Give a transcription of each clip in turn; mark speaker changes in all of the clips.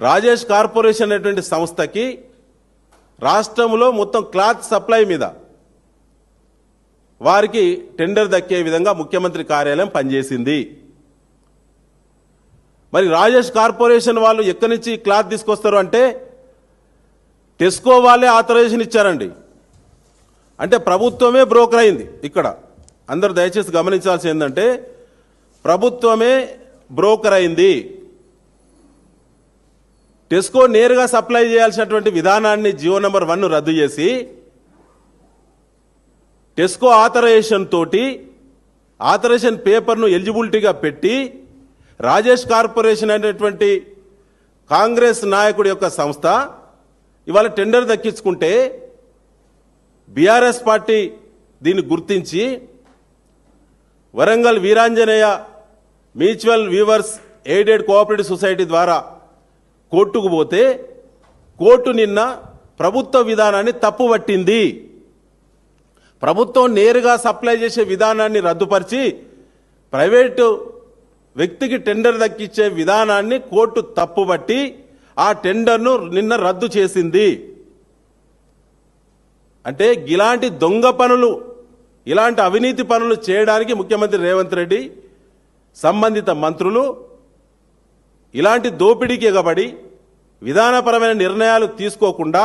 Speaker 1: Rajesh corporation అనేటువంటి సంస్థకి రాష్ట్రంలో మొత్తం క్లాత్ సప్లై మీద వారికి టెండర్ దక్కే విధంగా ముఖ్యమంత్రి కార్యాలయం పనిచేసింది. మరి రాజేష్ కార్పొరేషన్ వాళ్ళు ఎక్కడి నుంచి క్లాత్ తీసుకొస్తారు అంటే టెస్కో వాళ్ళే ఆథరైజేషన్ ఇచ్చారండి. అంటే ప్రభుత్వమే బ్రోకర్ అయింది. ఇక్కడ అందరూ దయచేసి గమనించాల్సి ఏంటంటే ప్రభుత్వమే బ్రోకర్ అయింది. టెస్కో నేరుగా సప్లై చేయాల్సినటువంటి విధానాన్ని జియో నెంబర్ 1 రద్దు చేసి టెస్కో ఆథరైజేషన్ తోటి ఆథరైజేషన్ పేపర్ను ఎలిజిబిలిటీగా పెట్టి రాజేష్ కార్పొరేషన్ అనేటువంటి కాంగ్రెస్ నాయకుడి యొక్క సంస్థ ఇవాళ టెండర్ దక్కించుకుంటే బీఆర్ఎస్ పార్టీ దీన్ని గుర్తించి Warangal Veeranjaneya mutual weavers aided cooperative society ద్వారా కోర్టుకు పోతే కోర్టు నిన్న ప్రభుత్వ విధానాన్ని తప్పుపట్టింది. ప్రభుత్వం నేరుగా సప్లై చేసే విధానాన్ని రద్దుపరిచి ప్రైవేటు వ్యక్తికి టెండర్ దక్కించే విధానాన్ని కోర్టు తప్పుబట్టి ఆ టెండర్ను నిన్న రద్దు చేసింది. అంటే ఇలాంటి దొంగ పనులు, ఇలాంటి అవినీతి పనులు చేయడానికి ముఖ్యమంత్రి రేవంత్ రెడ్డి సంబంధిత మంత్రులు ఇలాంటి దోపిడీకి ఎగబడి విధానపరమైన నిర్ణయాలు తీసుకోకుండా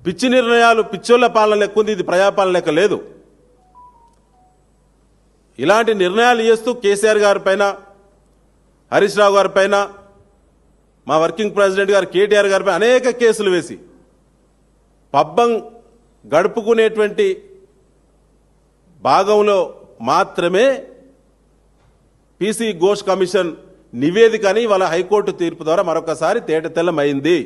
Speaker 1: పిచ్చి నిర్ణయాలు, పిచ్చోళ్ల పాలన లెక్కుంది, ఇది ప్రజాపాలన లెక్క లేదు. ఇలాంటి నిర్ణయాలు చేస్తూ కేసీఆర్ గారి పైన, హరీష్ రావు గారి పైన, మా వర్కింగ్ ప్రెసిడెంట్ గారు కేటీఆర్ గారిపై అనేక కేసులు వేసి పబ్బం గడుపుకునేటువంటి భాగంలో మాత్రమే పీసీ ఘోష్ కమిషన్ నివేదికని వాళ్ళ హైకోర్టు తీర్పు ద్వారా మరొకసారి తేటతెల్లమైంది.